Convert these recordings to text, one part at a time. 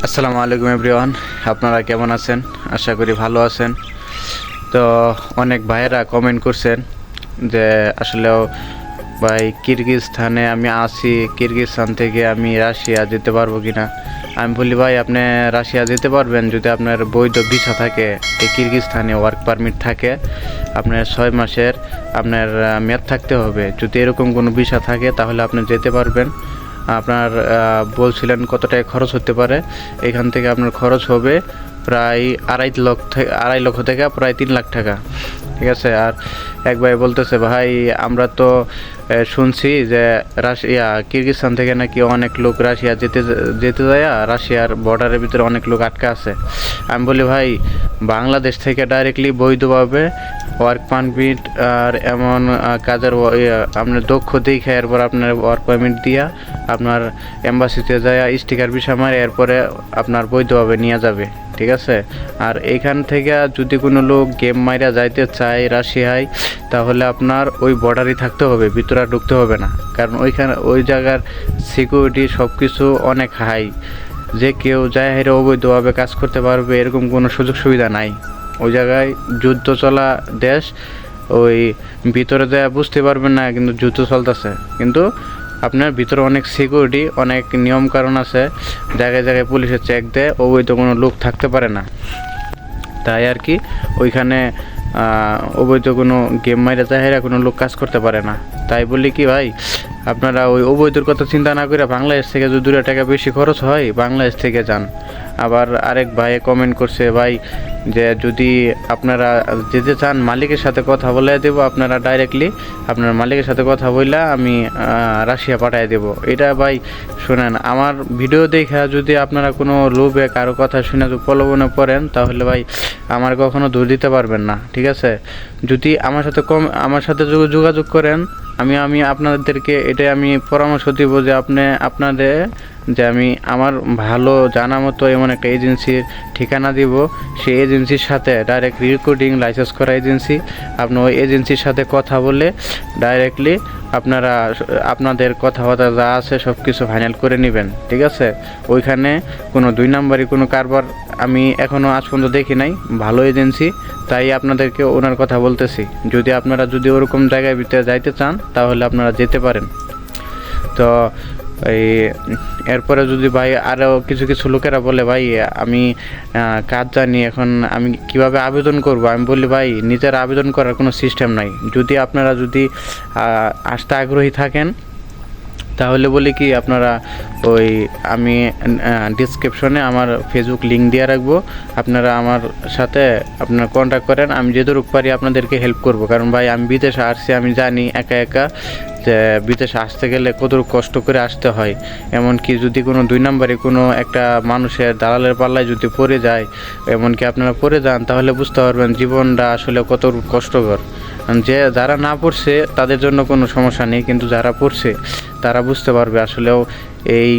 আসসালামু আলাইকুম এভরিওয়ান, আপনারা কেমন আছেন? আশা করি ভালো আছেন। তো অনেক ভাইয়েরা কমেন্ট করছেন যে আসলেও ভাই কিরগিজস্তানে আমি আছি, কিরগিজস্তান থেকে আমি রাশিয়া যেতে পারবো কিনা। আমি বলি ভাই, আপনি রাশিয়া যেতে পারবেন যদি আপনার বৈধ ভিসা থাকে, এই কিরগিজস্তানে ওয়ার্ক পারমিট থাকে, আপনার 6 মাসের আপনার মেয়াদ থাকতে হবে। যদি এরকম কোনো ভিসা থাকে তাহলে আপনি যেতে পারবেন। আপনার বলছিলেন কত টাকা খরচ হতে পারে। এখান থেকে আপনার খরচ হবে প্রায় 2.5 লক্ষ থেকে প্রায় 3 লাখ টাকা, ঠিক আছে। আর এক ভাই বলতেছে, ভাই আমরা তো শুনছি যে রাশিয়া কিরগিজস্তান থেকে নাকি অনেক লোক রাশিয়া যেতে যেতে যায়, রাশিয়ার বর্ডারের ভিতরে অনেক লোক আটকা আছে। আমি বলি ভাই, বাংলাদেশ থেকে ডাইরেক্টলি বৈধভাবে ওয়ার্ক পারমিট আর এমন কাজের আপনার দক্ষ দেখে এরপর আপনার ওয়ার্ক পারমিট দিয়া আপনার এম্বাসিতে যায় স্টিকার ভিসা মারে এরপরে আপনার বৈধভাবে নিয়ে যাবে, ঠিক আছে। আর এইখান থেকে যদি কোনো লোক গেম মাইরা যাইতে চায় রাশিয়ায়, তাহলে আপনার ওই বর্ডারই থাকতে হবে, ভিতরে ঢুকতে হবে না। কারণ ওই জায়গার সিকিউরিটি সব কিছু অনেক হাই, যে কেউ যায় হেরে অবৈধভাবে কাজ করতে পারবে এরকম কোনো সুযোগ সুবিধা নাই। ওই জায়গায় যুদ্ধ চলা দেশ, ওই ভিতরে যায় বুঝতে পারবেন না কিন্তু যুদ্ধ চলতেছে, কিন্তু আপনার ভিতরে অনেক সিকিউরিটি, অনেক নিয়ম কারণ আছে। জায়গায় জায়গায় পুলিশের চেক দেয়, অবৈধ কোনো লোক থাকতে পারে না। তাই আর কি ওইখানে অবৈধ কোনো গেম মাইরে যায় কোনো লোক কাজ করতে পারে না। তাই বলি কি ভাই, আপনারা ওই অবৈধর কথা চিন্তা না করে বাংলাদেশ থেকে যদি 2 টাকা বেশি খরচ হয় বাংলাদেশ থেকে যান। আবার আরেক ভাই কমেন্ট করছে, ভাই যে যদি আপনারা যেতে চান মালিকের সাথে কথা বলে দেবো, আপনারা ডাইরেক্টলি আপনার মালিকের সাথে কথা বললে আমি রাশিয়া পাঠিয়ে দেবো। এটা ভাই শোনেন, আমার ভিডিও দেখা যদি আপনারা কোনো লোভে কারো কথা শুনে প্রলোভনে পড়েন, তাহলে ভাই আমার কখনো দূর দিতে পারবেন না, ঠিক আছে। যদি আমার সাথে যোগাযোগ করেন, আমি আপনাদেরকে এটাই আমি পরামর্শ দিব যে আমি আমার ভালো জানা মতো এমন একটা এজেন্সির ঠিকানা দিব। সেই এজেন্সির সাথে ডাইরেক্ট রেকর্ডিং লাইসেন্স করা এজেন্সি, আপনি ওই এজেন্সির সাথে কথা বলে ডাইরেক্টলি আপনারা আপনাদের কথাবার্তা যা আছে সব কিছু ফাইনাল করে নেবেন, ঠিক আছে। ওইখানে কোনো 2 নাম্বারি কোনো কারবার আমি এখনও আজ পর্যন্ত দেখি নাই। ভালো এজেন্সি, তাই আপনাদেরকে ওনার কথা বলতেছি। যদি ওরকম জায়গায় ভিতরে যাইতে চান তাহলে আপনারা যেতে পারেন। তো এরপরে যদি ভাই আরও কিছু লোকেরা বলে, ভাই আমি কাজ জানি, এখন আমি কিভাবে আবেদন করব। আমি বলি ভাই, নিজের আবেদন করার কোনো সিস্টেম নাই। আপনারা আসতে আগ্রহী থাকেন তাহলে বলি কি, আপনারা আমি ডিসক্রিপশনে আমার ফেসবুক লিঙ্ক দিয়ে রাখবো, আপনারা আমার সাথে কন্ট্যাক্ট করেন। আমি যেটুকু পারি আপনাদেরকে হেল্প করব। কারণ ভাই আমি বিদেশে আসছি, আমি জানি একা যে বিদেশে আসতে গেলে কত কষ্ট করে আসতে হয়। এমনকি যদি কোনো 2 নাম্বারে কোনো একটা মানুষের দালালের পাল্লায় যদি পড়ে যায়, এমনকি আপনারা পড়ে যান, তাহলে বুঝতে পারবেন জীবনটা আসলে কত কষ্টকর। যারা না পড়ছে তাদের জন্য কোনো সমস্যা নেই, কিন্তু যারা পড়ছে তারা বুঝতে পারবে আসলেও এই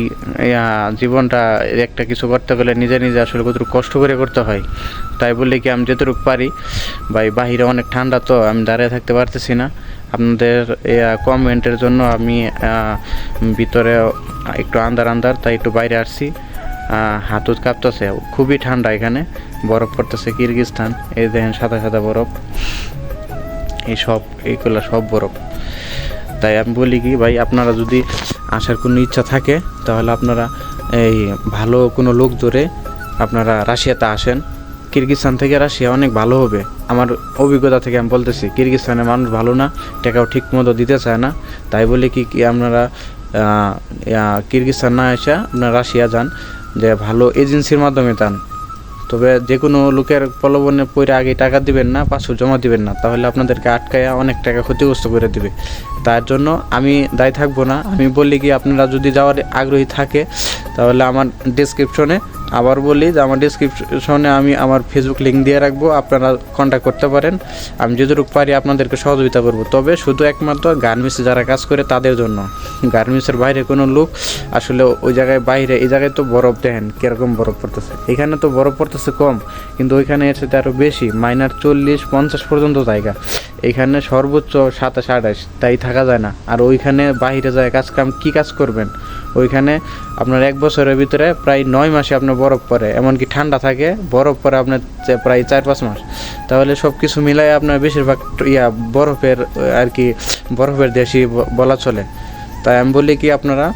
জীবনটা একটা কিছু করতে গেলে নিজে আসলে কতটুকু কষ্ট করে করতে হয়। তাই বললে কি আমি যতটুকু পারি, ভাই বাহিরে অনেক ঠান্ডা, তো আমি দাঁড়িয়ে থাকতে পারতেছি না। আপনাদের কমেন্টের জন্য আমি ভিতরে একটু আন্দার, তাই একটু বাইরে আসছি। হাত কাঁপতেছে, খুবই ঠান্ডা, এখানে বরফ পড়তেছে। কিরগিজস্তান, এই দেখেন সাদা বরফ, এইগুলো সব বরফ। তাই আমি বলি কি ভাই, আপনারা যদি আসার কোনো ইচ্ছা থাকে তাহলে আপনারা এই ভালো কোনো লোক ধরে আপনারা রাশিয়াতে আসেন। কিরগিজস্তান থেকে রাশিয়া অনেক ভালো হবে। আমার অভিজ্ঞতা থেকে আমি বলতেছি, কিরগিজস্তানের মানুষ ভালো না, টাকাও ঠিক মতো দিতে চায় না। তাই বলি কি আপনারা কিরগিজস্তান না এসে আপনারা রাশিয়া যান, যে ভালো এজেন্সির মাধ্যমে যান। তবে যে কোনো লোকের প্রলোভনে পড়ে আগে টাকা দিবেন না, পাসপোর্ট জমা দিবেন না, তাহলে আপনাদেরকে আটকায়া অনেক টাকা ক্ষতিগ্রস্ত করে দিবে। তার জন্য আমি দায়ী থাকবো না। আমি বলি কি, আপনারা যদি যাওয়ার আগ্রহী থাকে তাহলে আমার ডিসক্রিপশনে, আবার বলি যে আমার ডিসক্রিপশনে আমি আমার ফেসবুক লিঙ্ক দিয়ে রাখবো, আপনারা কন্ট্যাক্ট করতে পারেন। আমি যতটুকু পারি আপনাদেরকে সহযোগিতা করব। তবে শুধু একমাত্র গার্মেন্টসে যারা কাজ করে তাদের জন্য। গার্মেন্টসের বাইরে কোনো লোক আসলে ওই জায়গায় বাইরে, এই জায়গায় তো বরফ দেখেন কীরকম বরফ পড়তেছে, এখানে তো বরফ পড়তেছে কম, কিন্তু ওইখানে এর সাথে আরও বেশি, -40-50 পর্যন্ত জায়গা। এখানে সর্বোচ্চ 27-28, তাই থাকা যায় না। আর ওইখানে বাইরে যায় কী কাজ করবেন, ওইখানে আপনার 1 বছরের ভিতরে প্রায় 9 মাসে আপনার বরফ পড়ে, এমনকি ঠান্ডা থাকে, বরফ পড়ে আপনার প্রায় 4-5 মাস। তাহলে সব কিছু মিলাই আপনার বেশিরভাগ বরফের আর কি বরফের দেশই বলা চলে। তাই আমি বলি কি আপনারা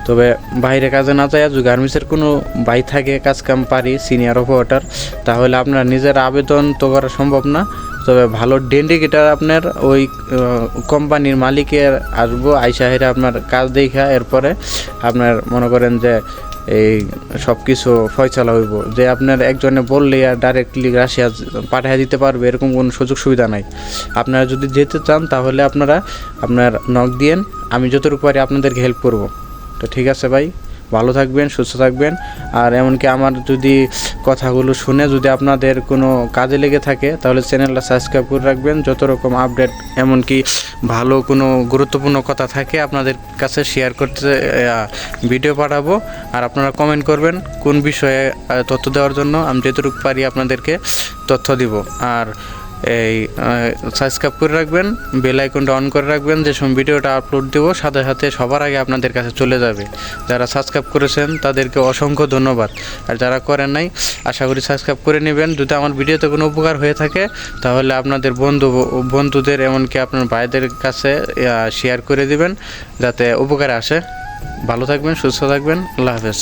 তবে বাইরে কাজে না যায় যদি গার্মেন্টসের কোনো ভাই থাকে কাজ কাম পারি সিনিয়র অপারেটর, তাহলে আপনার নিজের আবেদন তো করা সম্ভব না। তবে ভালো ডেন্ডিকেটার আপনার ওই কোম্পানির মালিকের আসবো আইসা হেরে আপনার কাজ দেখা এরপরে আপনার মনে করেন যে এই সব কিছু ফয়সালা হইব, যে আপনার একজনে বললে আর ডাইরেক্টলি রাশিয়া পাঠিয়ে দিতে পারবে এরকম কোনো সুযোগ সুবিধা নাই। আপনারা যদি যেতে চান তাহলে আপনারা আপনার নক দিয়েন, আমি যতটুকু পারি আপনাদেরকে হেল্প করব। তো ঠিক আছে ভাই, ভালো থাকবেন, সুস্থ থাকবেন। আর এমনকি আমার যদি কথাগুলো শুনে যদি আপনাদের কোনো কাজে লেগে থাকে তাহলে চ্যানেলটা সাবস্ক্রাইব করে রাখবেন। যত রকম আপডেট এমনকি ভালো কোনো গুরুত্বপূর্ণ কথা থাকে আপনাদের কাছে শেয়ার করতে ভিডিও পাঠাবো। আর আপনারা কমেন্ট করবেন কোন বিষয়ে তথ্য দেওয়ার জন্য, আমি যতটুকু পারি আপনাদেরকে তথ্য দিব। আর এই সাবস্ক্রাইব করে রাখবেন, বেল আইকনটা অন করে রাখবেন, যে সময় ভিডিওটা আপলোড দেব সাথে সাথে সবার আগে আপনাদের কাছে চলে যাবে। যারা সাবস্ক্রাইব করেছেন তাদেরকে অসংখ্য ধন্যবাদ, আর যারা করেন নাই আশা করি সাবস্ক্রাইব করে নেবেন। যদি আমার ভিডিওতে কোনো উপকার হয়ে থাকে তাহলে আপনাদের বন্ধুদের এমনকি আপনার ভাইদের কাছে শেয়ার করে দিবেন যাতে উপকারে আসে। ভালো থাকবেন, সুস্থ থাকবেন, আল্লাহ হাফেজ।